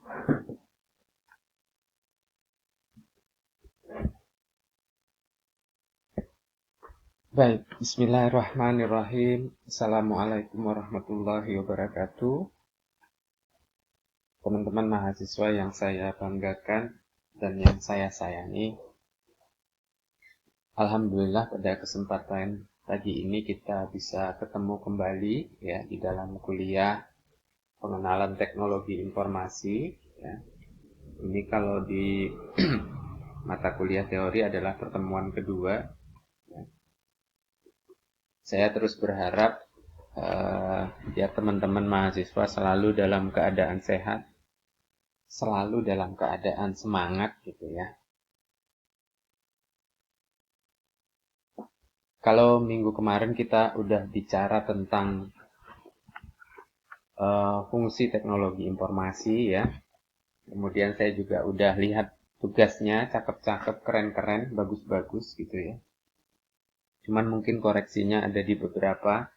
Baik, bismillahirrahmanirrahim. Assalamualaikum warahmatullahi wabarakatuh. Teman-teman mahasiswa yang saya banggakan dan yang saya sayangi. Alhamdulillah pada kesempatan pagi ini kita bisa ketemu kembali ya di dalam kuliah pengenalan teknologi informasi ya. Ini kalau di mata kuliah teori adalah pertemuan kedua. Saya terus berharap ya teman-teman mahasiswa selalu dalam keadaan sehat, selalu dalam keadaan semangat gitu ya. Kalau minggu kemarin kita udah bicara tentang fungsi teknologi informasi ya. Kemudian saya juga udah lihat tugasnya, cakep-cakep, keren-keren, bagus-bagus gitu ya. Cuman mungkin koreksinya ada di beberapa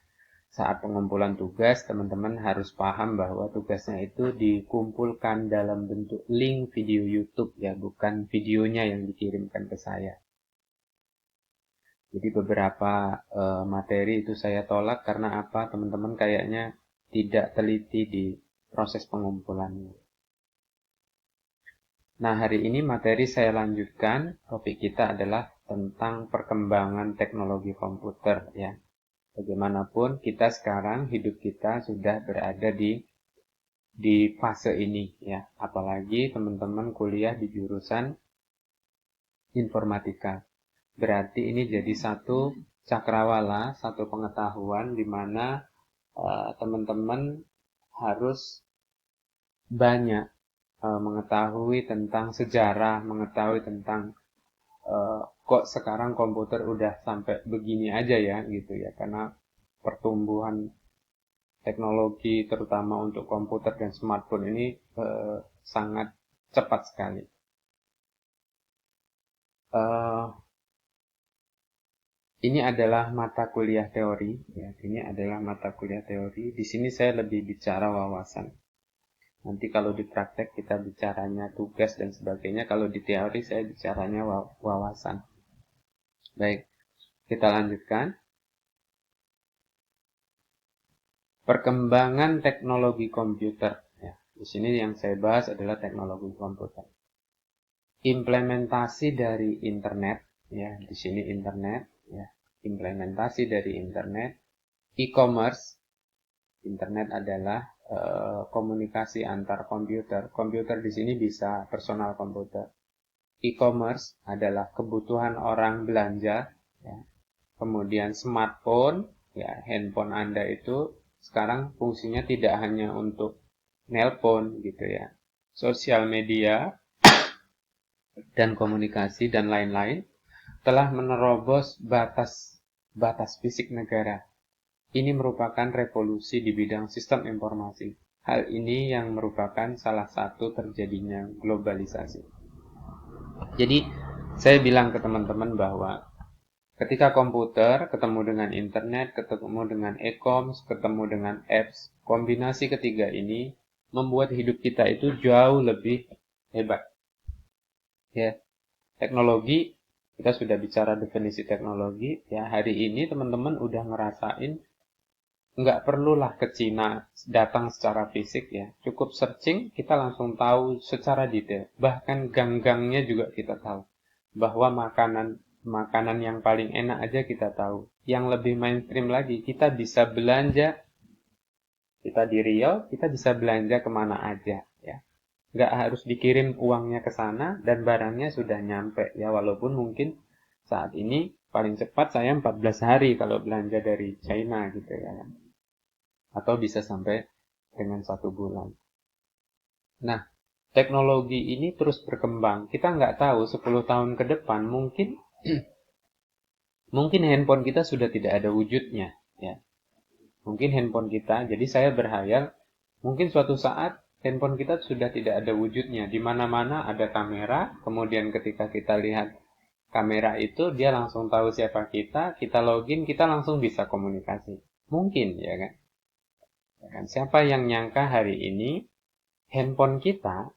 saat pengumpulan tugas, teman-teman harus paham bahwa tugasnya itu dikumpulkan dalam bentuk link video YouTube ya, bukan videonya yang dikirimkan ke saya. Jadi beberapa materi itu saya tolak karena apa? Teman-teman kayaknya tidak teliti di proses pengumpulannya. Nah, hari ini materi saya lanjutkan. Topik kita adalah tentang perkembangan teknologi komputer ya. Bagaimanapun kita sekarang hidup kita sudah berada di fase ini ya. Apalagi teman-teman kuliah di jurusan informatika. Berarti ini jadi satu cakrawala, satu pengetahuan di mana teman-teman harus banyak mengetahui tentang sejarah, mengetahui tentang kok sekarang komputer udah sampai begini aja ya gitu ya, karena pertumbuhan teknologi terutama untuk komputer dan smartphone ini sangat cepat sekali. Ini adalah mata kuliah teori, ya. Ini adalah mata kuliah teori. Di sini saya lebih bicara wawasan. Nanti kalau di praktek kita bicaranya tugas dan sebagainya. Kalau di teori saya bicaranya wawasan. Baik, kita lanjutkan. Perkembangan teknologi komputer. Ya, di sini yang saya bahas adalah teknologi komputer. Implementasi dari internet, ya, di sini internet, ya, implementasi dari internet, e-commerce. Internet adalah komunikasi antar komputer. Komputer di sini bisa personal komputer. E-commerce adalah kebutuhan orang belanja, ya. Kemudian smartphone, ya, handphone Anda itu sekarang fungsinya tidak hanya untuk nelpon gitu ya. Sosial media dan komunikasi dan lain-lain telah menerobos batas fisik negara. Ini merupakan revolusi di bidang sistem informasi. Hal ini yang merupakan salah satu terjadinya globalisasi. Jadi, saya bilang ke teman-teman bahwa ketika komputer ketemu dengan internet, ketemu dengan e-commerce, ketemu dengan apps, kombinasi ketiga ini membuat hidup kita itu jauh lebih hebat. Ya, teknologi, kita sudah bicara definisi teknologi, ya hari ini teman-teman udah ngerasain nggak perlulah ke Cina datang secara fisik ya. Cukup searching, kita langsung tahu secara detail. Bahkan gang-gangnya juga kita tahu. Bahwa makanan yang paling enak aja kita tahu. Yang lebih mainstream lagi, kita bisa belanja. Kita di Riau, kita bisa belanja kemana aja ya. Nggak harus dikirim uangnya ke sana dan barangnya sudah nyampe ya. Walaupun mungkin saat ini paling cepat saya 14 hari kalau belanja dari China gitu ya. Atau bisa sampai dengan 1 bulan. Nah, teknologi ini terus berkembang. Kita nggak tahu 10 tahun ke depan mungkin handphone kita sudah tidak ada wujudnya. Ya. Mungkin handphone kita, jadi saya berhayal, mungkin suatu saat handphone kita sudah tidak ada wujudnya. Di mana-mana ada kamera, kemudian ketika kita lihat kamera itu, dia langsung tahu siapa kita login, kita langsung bisa komunikasi. Mungkin, ya kan? Siapa yang nyangka hari ini handphone kita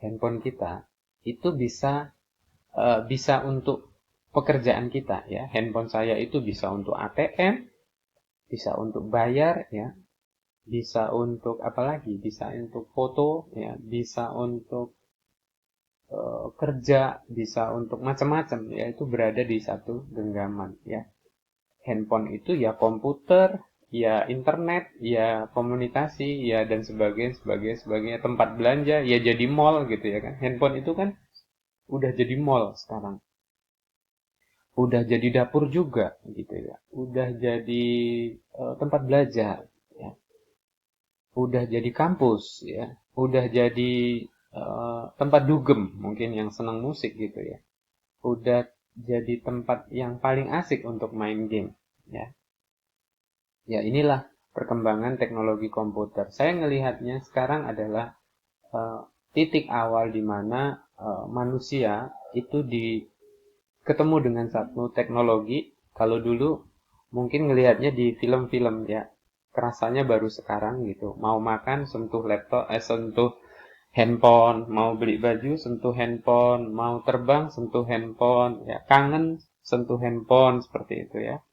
handphone kita itu bisa untuk pekerjaan kita ya. Handphone saya itu bisa untuk ATM, bisa untuk bayar ya, bisa untuk apa lagi? Bisa untuk foto ya, bisa untuk kerja, bisa untuk macam-macam ya, itu berada di satu genggaman ya. Handphone itu ya komputer, ya internet, ya komunikasi, ya dan sebagainya, tempat belanja, ya jadi mall gitu ya kan. Handphone itu kan udah jadi mall sekarang. Udah jadi dapur juga gitu ya. Udah jadi tempat belajar ya. Udah jadi kampus ya. Udah jadi tempat dugem mungkin yang senang musik gitu ya. Udah jadi tempat yang paling asik untuk main game ya. Ya inilah perkembangan teknologi komputer. Saya ngelihatnya sekarang adalah uh, titik awal di mana manusia itu ketemu dengan satu teknologi. Kalau dulu mungkin ngelihatnya di film-film ya, kerasanya baru sekarang gitu. Mau makan sentuh laptop, sentuh handphone, mau beli baju sentuh handphone, mau terbang sentuh handphone, ya kangen sentuh handphone seperti itu ya.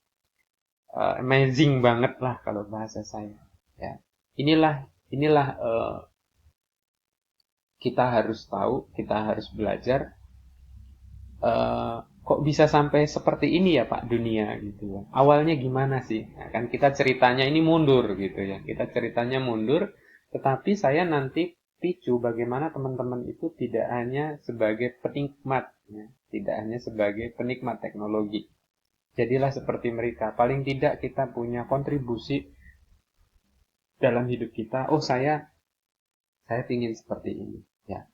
Amazing banget lah kalau bahasa saya. Ya, inilah kita harus tahu, kita harus belajar. Kok bisa sampai seperti ini ya Pak dunia gitu ya. Awalnya gimana sih? Nah, kan kita ceritanya ini mundur gitu ya. Kita ceritanya mundur, tetapi saya nanti picu bagaimana teman-teman itu tidak hanya sebagai penikmat, ya. Tidak hanya sebagai penikmat teknologi. Jadilah seperti mereka. Paling tidak kita punya kontribusi dalam hidup kita. Oh saya ingin seperti ini. Ya,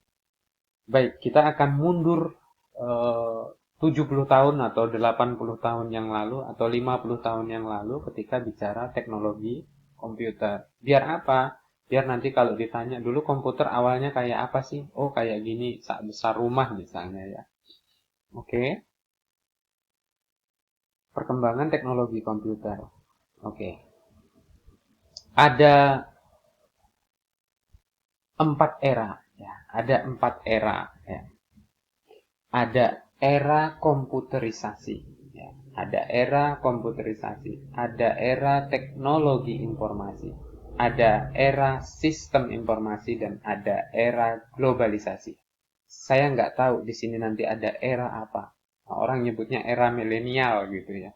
baik, kita akan mundur 70 tahun atau 80 tahun yang lalu atau 50 tahun yang lalu ketika bicara teknologi komputer. Biar apa? Biar nanti kalau ditanya dulu komputer awalnya kayak apa sih? Oh kayak gini, saat besar rumah misalnya ya. Oke, perkembangan teknologi komputer. Oke, ada 4 era ya. Ada 4 era ya. Ada era komputerisasi, ya. Ada era komputerisasi, ada era teknologi informasi, ada era sistem informasi, dan ada era globalisasi. Saya nggak tahu di sini nanti ada era apa. Nah, orang nyebutnya era milenial gitu ya.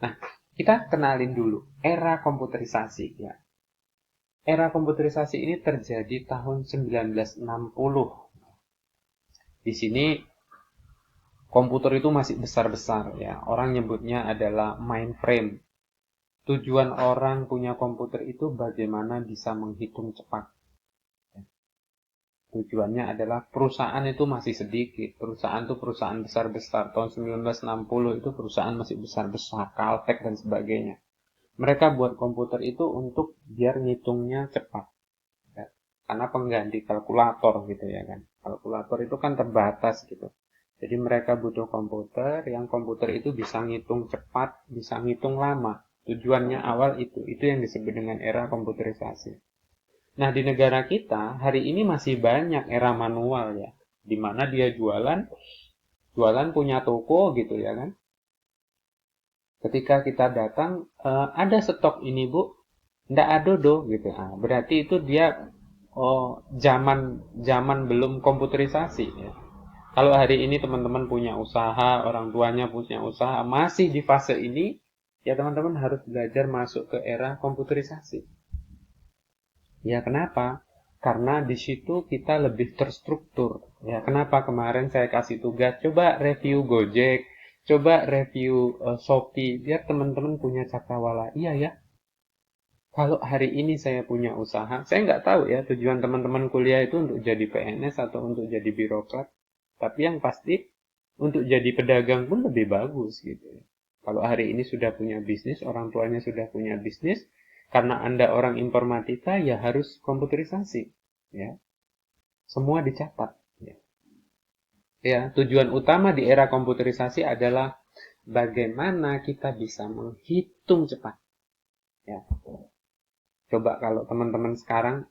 Nah, kita kenalin dulu era komputerisasi ya. Era komputerisasi ini terjadi tahun 1960. Di sini komputer itu masih besar-besar ya. Orang nyebutnya adalah mainframe. Tujuan orang punya komputer itu bagaimana bisa menghitung cepat. Tujuannya adalah perusahaan itu masih sedikit. Perusahaan itu perusahaan besar-besar. Tahun 1960 itu perusahaan masih besar-besar, Caltech dan sebagainya. Mereka buat komputer itu untuk biar ngitungnya cepat. Ya. Karena pengganti kalkulator gitu ya kan. Kalkulator itu kan terbatas gitu. Jadi mereka butuh komputer, yang komputer itu bisa ngitung cepat, bisa ngitung lama. Tujuannya awal itu yang disebut dengan era komputerisasi. Nah, di negara kita hari ini masih banyak era manual ya, di mana dia jualan punya toko gitu ya kan. Ketika kita datang, ada stok ini Bu, ndak ada do gitu. Berarti itu dia zaman belum komputerisasi ya. Kalau hari ini teman-teman punya usaha, orang tuanya punya usaha, masih di fase ini, ya teman-teman harus belajar masuk ke era komputerisasi. Ya kenapa? Karena di situ kita lebih terstruktur. Ya kenapa kemarin saya kasih tugas, coba review Gojek, coba review Shopee, biar teman-teman punya cakrawala. Iya ya, kalau hari ini saya punya usaha, saya nggak tahu ya tujuan teman-teman kuliah itu untuk jadi PNS atau untuk jadi birokrat. Tapi yang pasti untuk jadi pedagang pun lebih bagus gitu. Kalau hari ini sudah punya bisnis, orang tuanya sudah punya bisnis, karena Anda orang informatika ya harus komputerisasi, ya. Semua dicatat, ya. Ya, tujuan utama di era komputerisasi adalah bagaimana kita bisa menghitung cepat, ya. Coba kalau teman-teman sekarang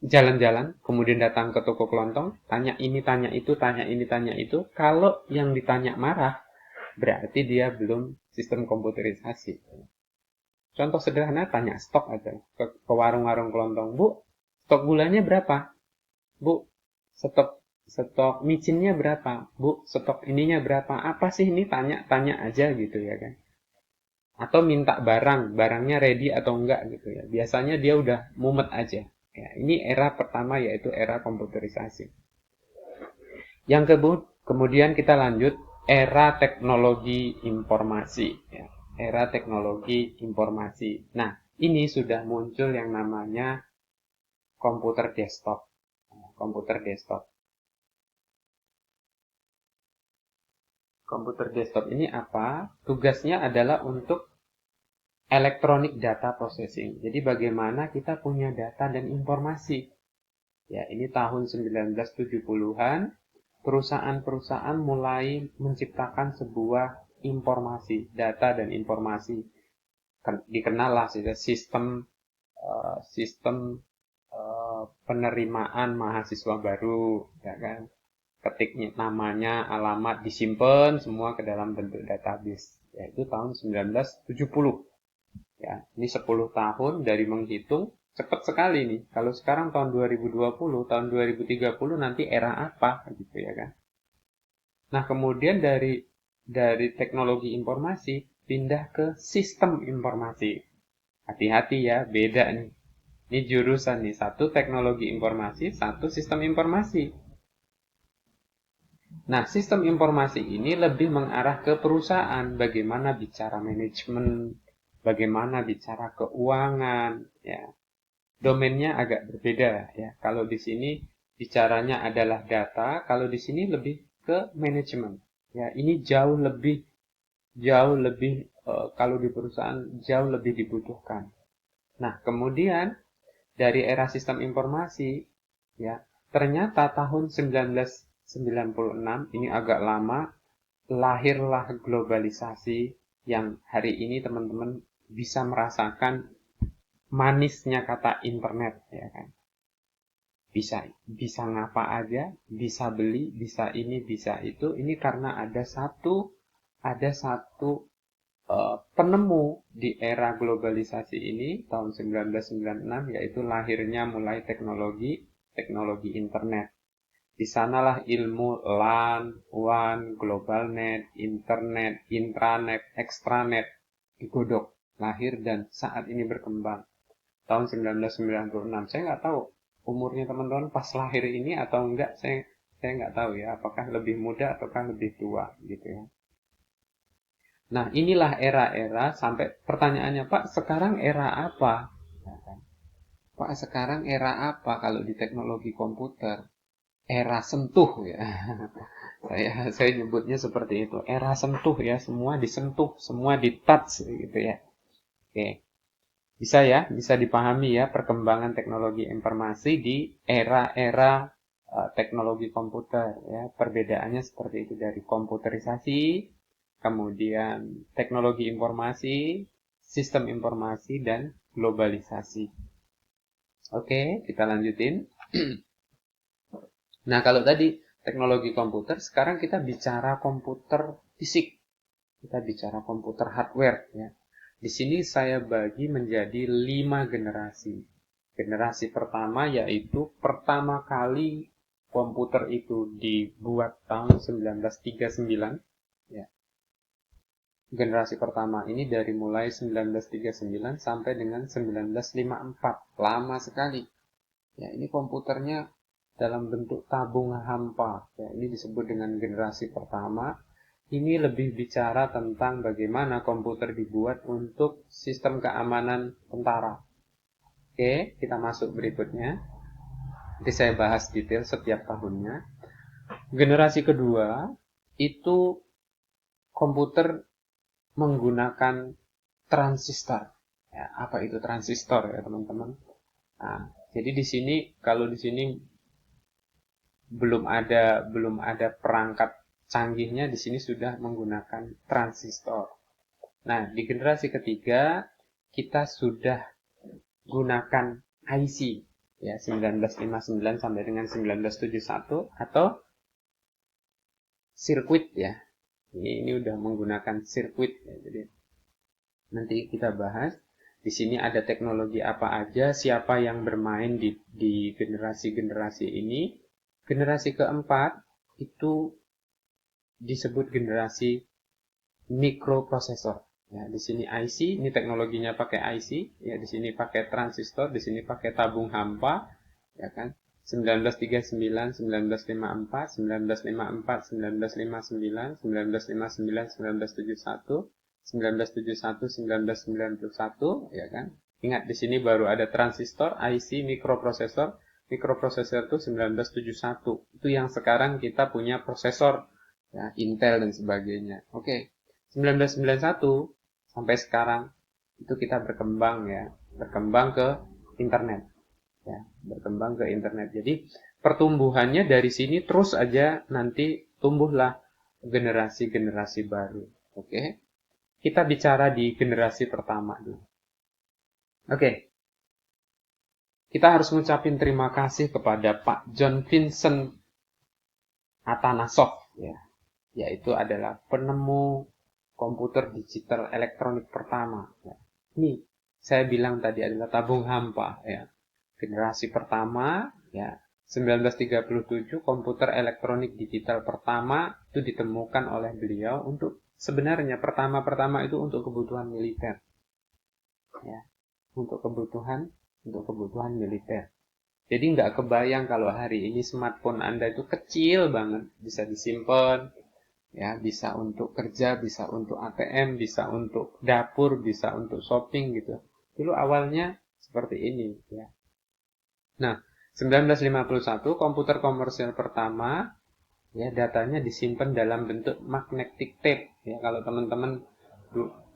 jalan-jalan, kemudian datang ke toko kelontong, tanya ini, tanya itu, tanya ini, tanya itu. Kalau yang ditanya marah, berarti dia belum sistem komputerisasi. Contoh sederhana, tanya stok aja. Ke warung-warung kelontong, Bu, stok gulanya berapa? Bu, stok micinnya berapa? Bu, stok ininya berapa? Apa sih ini? Tanya-tanya aja gitu ya kan. Atau minta barangnya ready atau enggak gitu ya. Biasanya dia udah mumet aja. Ya, ini era pertama yaitu era komputerisasi. Yang kemudian kita lanjut era teknologi informasi. Ya. Era teknologi informasi. Nah, ini sudah muncul yang namanya komputer desktop. Komputer desktop. Komputer desktop ini apa? Tugasnya adalah untuk electronic data processing. Jadi bagaimana kita punya data dan informasi. Ya, ini tahun 1970-an, perusahaan-perusahaan mulai menciptakan sebuah informasi, data dan informasi. Dikenallah sistem sistem penerimaan mahasiswa baru, ya kan? Ketiknya namanya, alamat disimpan semua ke dalam bentuk database. Yaitu tahun 1970. Ya, ini 10 tahun dari menghitung cepat sekali nih. Kalau sekarang tahun 2020, tahun 2030 nanti era apa gitu ya kan. Nah, kemudian dari teknologi informasi pindah ke sistem informasi. Hati-hati ya, beda nih. Ini jurusan nih, satu teknologi informasi, satu sistem informasi. Nah, sistem informasi ini lebih mengarah ke perusahaan, bagaimana bicara manajemen, bagaimana bicara keuangan, ya. Domainnya agak berbeda ya. Kalau di sini bicaranya adalah data, kalau di sini lebih ke manajemen. Ya, ini jauh lebih kalau di perusahaan jauh lebih dibutuhkan. Nah, kemudian dari era sistem informasi ya, ternyata tahun 1996 ini agak lama lahirlah globalisasi yang hari ini teman-teman bisa merasakan manisnya kata internet ya kan. Bisa ngapa aja, bisa beli, bisa ini, bisa itu. Ini karena ada satu penemu di era globalisasi ini tahun 1996 yaitu lahirnya mulai teknologi internet. Di sanalah ilmu LAN, WAN, global net, internet, intranet, extranet digodok, lahir dan saat ini berkembang. Tahun 1996. Saya nggak tahu umurnya teman-teman pas lahir ini atau enggak. Saya nggak tahu ya. Apakah lebih muda ataukah lebih tua gitu ya. Nah, inilah era-era sampai pertanyaannya, Pak, sekarang era apa? Ya kan? Pak, sekarang era apa kalau di teknologi komputer? Era sentuh ya. Saya nyebutnya seperti itu. Era sentuh ya, semua disentuh, semua di touch gitu ya. Oke. Bisa ya, bisa dipahami ya perkembangan teknologi informasi di era-era teknologi komputer ya. Perbedaannya seperti itu dari komputerisasi, kemudian teknologi informasi, sistem informasi dan globalisasi. Oke, kita lanjutin. Nah, kalau tadi teknologi komputer, sekarang kita bicara komputer fisik. Kita bicara komputer hardware ya. Di sini saya bagi menjadi 5 generasi. Generasi pertama yaitu pertama kali komputer itu dibuat tahun 1939. Ya. Generasi pertama ini dari mulai 1939 sampai dengan 1954. Lama sekali. Ya, ini komputernya dalam bentuk tabung hampa. Ya, ini disebut dengan generasi pertama. Ini lebih bicara tentang bagaimana komputer dibuat untuk sistem keamanan tentara. Oke, kita masuk berikutnya. Nanti saya bahas detail setiap tahunnya. Generasi kedua, itu komputer menggunakan transistor. Ya, apa itu transistor ya teman-teman? Nah, jadi di sini kalau di sini belum ada perangkat canggihnya, di sini sudah menggunakan transistor. Nah, di generasi ketiga kita sudah gunakan IC. ya 1959 sampai dengan 1971, atau sirkuit ya. Ini udah menggunakan sirkuit ya. Jadi nanti kita bahas. Di sini ada teknologi apa aja, siapa yang bermain di generasi-generasi ini. Generasi keempat itu disebut generasi mikroprosesor. Ya, di sini IC, ini teknologinya pakai IC, ya di sini pakai transistor, di sini pakai tabung hampa, ya kan? 1939, 1954, 1954, 1959, 1959, 1971, 1971, 1991, ya kan? Ingat di sini baru ada transistor, IC, mikroprosesor. Mikroprosesor itu 1971. Itu yang sekarang kita punya prosesor, ya, Intel dan sebagainya. Oke. 1991 sampai sekarang itu kita berkembang ya, berkembang ke internet. Ya, berkembang ke internet. Jadi pertumbuhannya dari sini terus aja nanti tumbuhlah generasi-generasi baru. Oke. Kita bicara di generasi pertama dulu. Oke. Kita harus mengucapkan terima kasih kepada Pak John Vincent Atanasoff ya. Yaitu adalah penemu komputer digital elektronik pertama. Ya. Ini saya bilang tadi adalah tabung hampa ya. Generasi pertama, ya, 1937 komputer elektronik digital pertama itu ditemukan oleh beliau untuk sebenarnya pertama-pertama itu untuk kebutuhan militer, ya, untuk kebutuhan militer. Jadi nggak kebayang kalau hari ini smartphone Anda itu kecil banget, bisa disimpan, ya, bisa untuk kerja, bisa untuk ATM, bisa untuk dapur, bisa untuk shopping gitu. Dulu awalnya seperti ini, ya. Nah, 1951 komputer komersial pertama ya datanya disimpan dalam bentuk magnetic tape ya. Kalau teman-teman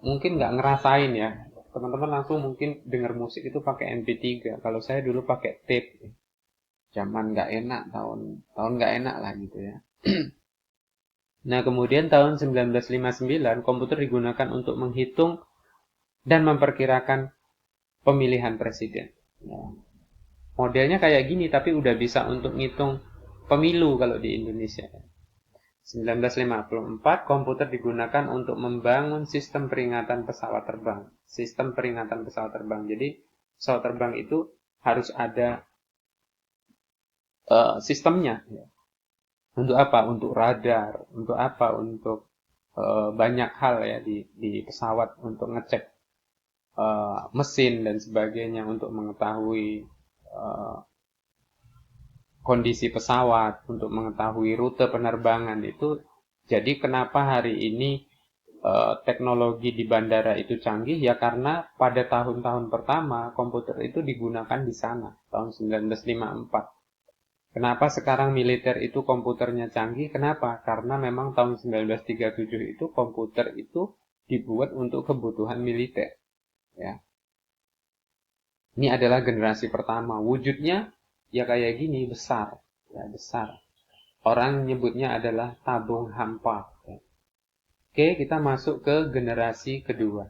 mungkin nggak ngerasain ya, teman-teman langsung mungkin dengar musik itu pakai MP3. Kalau saya dulu pakai tape. Zaman nggak enak, tahun nggak enak lah gitu ya. Nah, kemudian tahun 1959 komputer digunakan untuk menghitung dan memperkirakan pemilihan presiden. Ya. Modelnya kayak gini, tapi udah bisa untuk ngitung pemilu kalau di Indonesia. 1954, komputer digunakan untuk membangun sistem peringatan pesawat terbang. Sistem peringatan pesawat terbang. Jadi, pesawat terbang itu harus ada sistemnya. Untuk apa? Untuk radar. Untuk apa? Untuk banyak hal ya di pesawat. Untuk ngecek mesin dan sebagainya. Untuk mengetahui kondisi pesawat, untuk mengetahui rute penerbangan itu. Jadi kenapa hari ini teknologi di bandara itu canggih ya karena pada tahun-tahun pertama komputer itu digunakan di sana tahun 1954. Kenapa sekarang militer itu komputernya canggih? Kenapa? Karena memang tahun 1937 itu komputer itu dibuat untuk kebutuhan militer. Ya. Ini adalah generasi pertama. Wujudnya ya kayak gini, besar. Ya, besar. Orang nyebutnya adalah tabung hampa. Ya. Oke, kita masuk ke generasi kedua.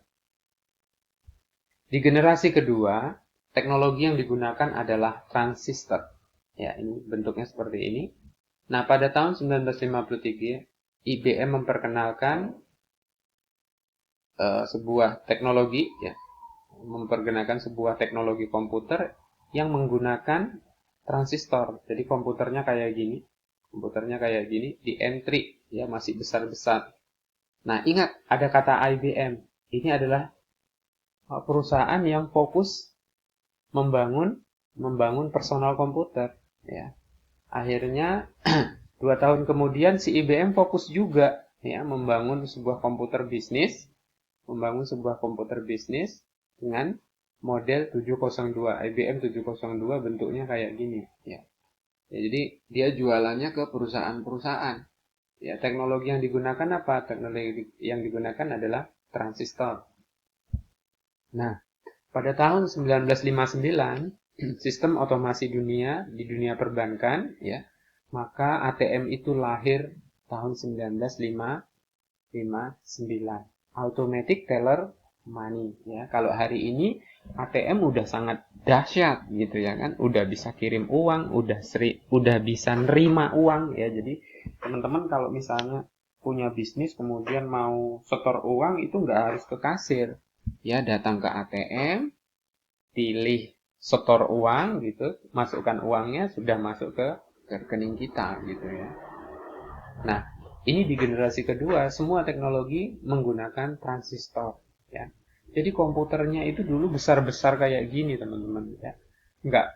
Di generasi kedua, teknologi yang digunakan adalah transistor. Ya, ini bentuknya seperti ini. Nah, pada tahun 1953, IBM memperkenalkan sebuah teknologi, ya, memperkenalkan sebuah teknologi komputer yang menggunakan transistor. Jadi komputernya kayak gini, di N3, ya, masih besar-besar. Nah, ingat ada kata IBM. Ini adalah perusahaan yang fokus membangun personal komputer. Ya. Akhirnya 2 tahun kemudian si IBM fokus juga ya membangun sebuah komputer bisnis dengan model 702. IBM 702 bentuknya kayak gini ya. Ya, jadi dia jualannya ke perusahaan-perusahaan. Ya, teknologi yang digunakan apa? Teknologi yang digunakan adalah transistor. Nah, pada tahun 1959 sistem otomasi di dunia perbankan ya, maka ATM itu lahir tahun 1959, automatic teller money ya. Kalau hari ini ATM udah sangat dahsyat gitu ya kan, udah bisa kirim uang, udah bisa nerima uang ya. Jadi teman-teman kalau misalnya punya bisnis kemudian mau setor uang itu nggak harus ke kasir ya, datang ke ATM, pilih setor uang gitu, masukkan uangnya, sudah masuk ke rekening kita gitu ya. Nah, ini di generasi kedua semua teknologi menggunakan transistor ya. Jadi komputernya itu dulu besar-besar kayak gini teman-teman ya.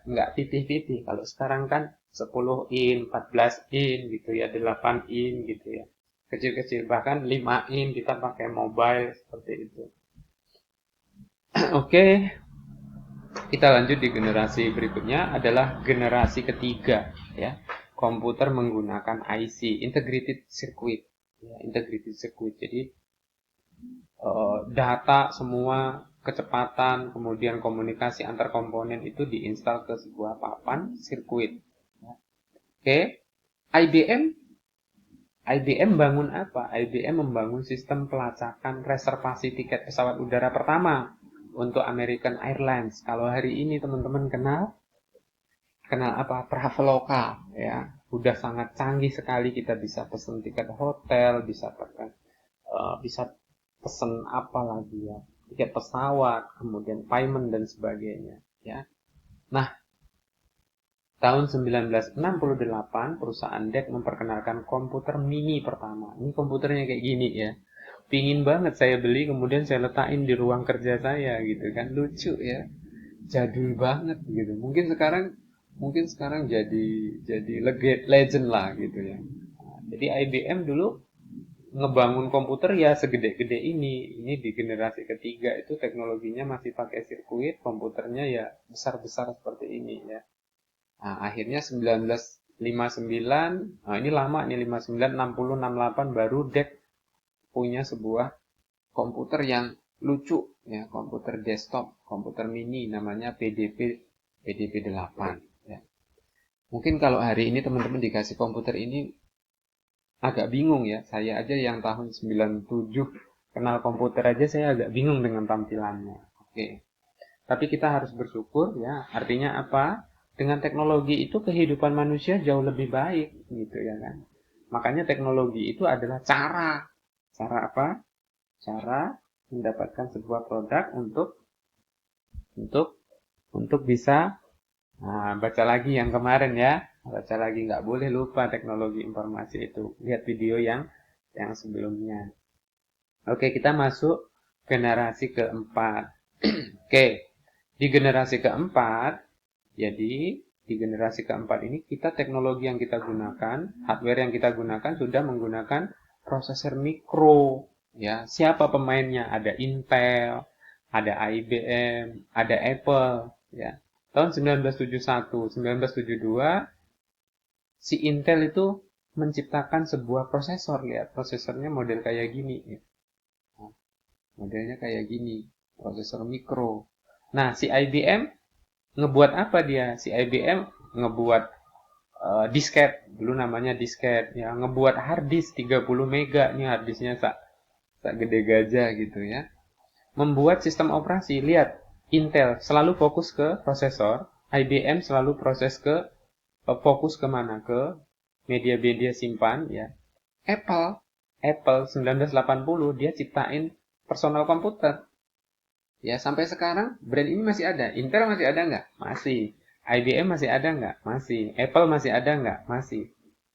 Nggak pipih-pipih. Kalau sekarang kan 10 in, 14 in gitu ya, 8 in gitu ya. Kecil-kecil, bahkan 5 in kita pakai mobile seperti itu. Oke, kita lanjut di generasi berikutnya adalah generasi ketiga ya. Komputer menggunakan IC, integrated circuit. Ya, integrated circuit. Jadi data semua kecepatan kemudian komunikasi antar komponen itu diinstal ke sebuah papan sirkuit. Oke, IBM IBM bangun apa? IBM membangun sistem pelacakan reservasi tiket pesawat udara pertama untuk American Airlines. Kalau hari ini teman-teman kenal apa? Traveloka ya. Udah sangat canggih sekali, kita bisa pesen tiket hotel, bisa pesen apa lagi ya, tiket pesawat, kemudian payment dan sebagainya ya. Nah, tahun 1968 perusahaan DEC memperkenalkan komputer mini pertama. Ini komputernya kayak gini ya. Pingin banget saya beli, kemudian saya letakin di ruang kerja saya gitu kan, lucu ya, jadul banget gitu. Mungkin sekarang jadi legend lah gitu ya. Nah, jadi IBM dulu ngebangun komputer ya segede-gede ini. Ini di generasi ketiga itu teknologinya masih pakai sirkuit, komputernya ya besar-besar seperti ini ya. Nah, akhirnya 1959, nah ini lama nih, 59, 60, 68 baru DEC punya sebuah komputer yang lucu ya, komputer desktop, komputer mini namanya PDP 8 ya. Mungkin kalau hari ini teman-teman dikasih komputer ini agak bingung ya. Saya aja yang tahun 97 kenal komputer aja saya agak bingung dengan tampilannya. Oke. Tapi kita harus bersyukur ya. Artinya apa? Dengan teknologi itu kehidupan manusia jauh lebih baik gitu ya kan. Makanya teknologi itu adalah cara apa? Cara mendapatkan sebuah produk untuk untuk bisa baca lagi yang kemarin ya. Baca lagi, nggak boleh lupa teknologi informasi itu. Lihat video yang sebelumnya. Oke, kita masuk generasi keempat. Oke, di generasi keempat, jadi di generasi keempat ini kita teknologi yang kita gunakan, hardware yang kita gunakan sudah menggunakan prosesor mikro. Ya, siapa pemainnya? Ada Intel, ada IBM, ada Apple. Ya, tahun 1971, 1972 si Intel itu menciptakan sebuah prosesor. Lihat, prosesornya model kayak gini. Nah, modelnya kayak gini, prosesor mikro. Nah, si IBM ngebuat apa dia? Si IBM ngebuat disket, dulu namanya disket, ya, ngebuat hard disk 30 mega, nih hard disknya tak gede gajah gitu ya. Membuat sistem operasi, lihat, Intel selalu fokus ke prosesor, IBM selalu fokus ke mana? Ke media-media simpan ya. Apple 1980 dia ciptain personal komputer. Ya, sampai sekarang brand ini masih ada. Intel masih ada nggak? Masih. IBM masih ada nggak? Masih. Apple masih ada nggak? Masih.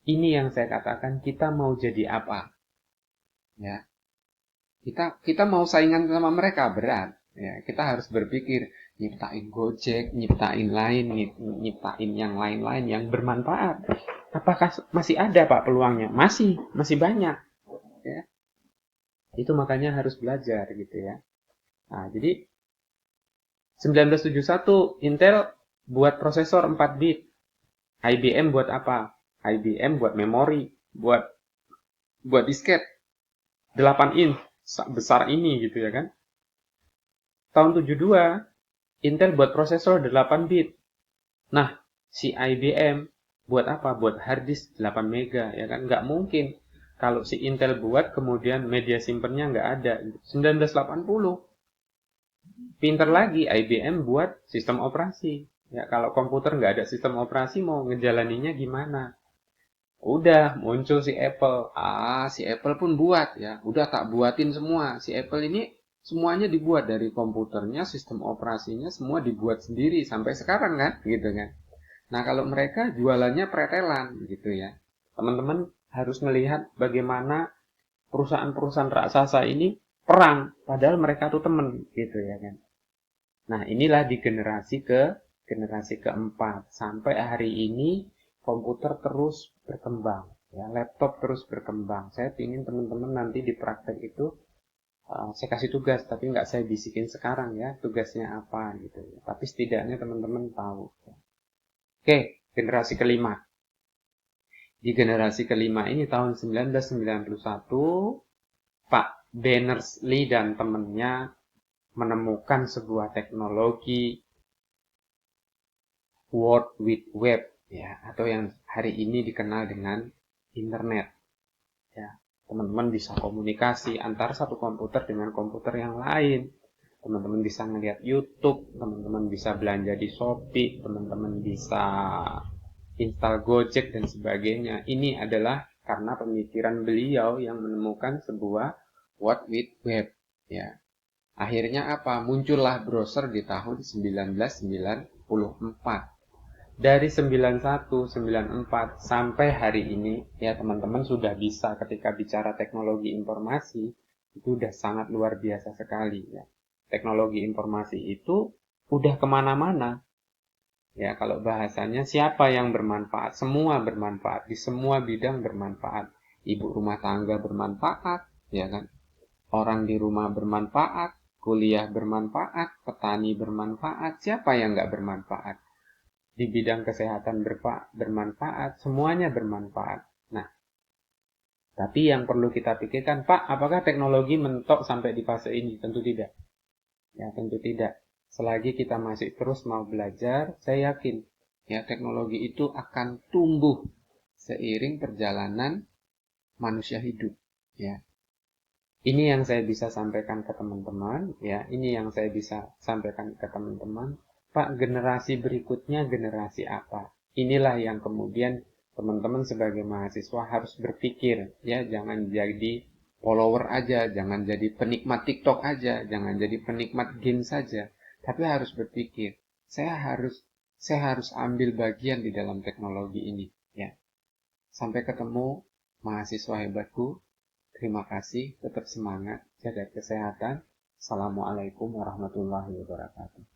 Ini yang saya katakan, kita mau jadi apa? Ya, kita mau saingan sama mereka berat. Ya, kita harus berpikir nyiptain Gojek, nyiptain yang lain-lain yang bermanfaat. Apakah masih ada Pak peluangnya? Masih banyak. Ya, itu makanya harus belajar gitu ya. Nah, jadi 1971 Intel buat prosesor 4 bit. IBM buat apa? IBM buat memori, buat disket 8 in, besar ini gitu ya kan. Tahun 72 Intel buat prosesor 8 bit. Nah, si IBM buat apa? Buat hard disk 8 mega ya kan. Nggak mungkin kalau si Intel buat kemudian media simpennya nggak ada. 1980 pinter lagi IBM buat sistem operasi. Ya, kalau komputer nggak ada sistem operasi mau ngejalaninya gimana? Udah muncul si Apple. Si Apple pun buat ya. Udah tak buatin semua. Si Apple ini semuanya dibuat dari komputernya, sistem operasinya semua dibuat sendiri sampai sekarang kan, gitu kan. Nah, kalau mereka jualannya pretelan gitu ya. Teman-teman harus melihat bagaimana perusahaan-perusahaan raksasa ini perang padahal mereka tuh temen gitu ya kan. Nah, inilah di generasi keempat. Sampai hari ini komputer terus berkembang, ya, laptop terus berkembang. Saya ingin teman-teman nanti di praktek itu saya kasih tugas, tapi nggak saya bisikin sekarang ya, tugasnya apa gitu. Tapi setidaknya teman-teman tahu. Oke, generasi kelima. Di generasi kelima ini tahun 1991, Pak Berners-Lee dan temannya menemukan sebuah teknologi World Wide Web ya, atau yang hari ini dikenal dengan internet ya. Teman-teman bisa komunikasi antara satu komputer dengan komputer yang lain. Teman-teman bisa ngeliat YouTube, teman-teman bisa belanja di Shopee, teman-teman bisa install Gojek dan sebagainya. Ini adalah karena pemikiran beliau yang menemukan sebuah World Wide Web ya. Akhirnya apa? Muncullah browser di tahun 1994. Dari 91, 94 sampai hari ini, ya teman-teman sudah bisa ketika bicara teknologi informasi, itu udah sangat luar biasa sekali ya. Teknologi informasi itu udah kemana-mana. Ya, kalau bahasanya siapa yang bermanfaat? Semua bermanfaat, di semua bidang bermanfaat. Ibu rumah tangga bermanfaat, ya kan? Orang di rumah bermanfaat, kuliah bermanfaat, petani bermanfaat, siapa yang nggak bermanfaat? Di bidang kesehatan bermanfaat, semuanya bermanfaat. Nah, tapi yang perlu kita pikirkan, Pak, apakah teknologi mentok sampai di fase ini? Tentu tidak. Ya, tentu tidak. Selagi kita masih terus mau belajar, saya yakin ya teknologi itu akan tumbuh seiring perjalanan manusia hidup. Ya, ini yang saya bisa sampaikan ke teman-teman. Ya, ini yang saya bisa sampaikan ke teman-teman. Pak, generasi berikutnya generasi apa? Inilah yang kemudian teman-teman sebagai mahasiswa harus berpikir, ya, jangan jadi follower aja, jangan jadi penikmat TikTok aja, jangan jadi penikmat game saja, tapi harus berpikir, saya harus ambil bagian di dalam teknologi ini, ya. Sampai ketemu mahasiswa hebatku. Terima kasih, tetap semangat, jaga kesehatan. Assalamualaikum warahmatullahi wabarakatuh.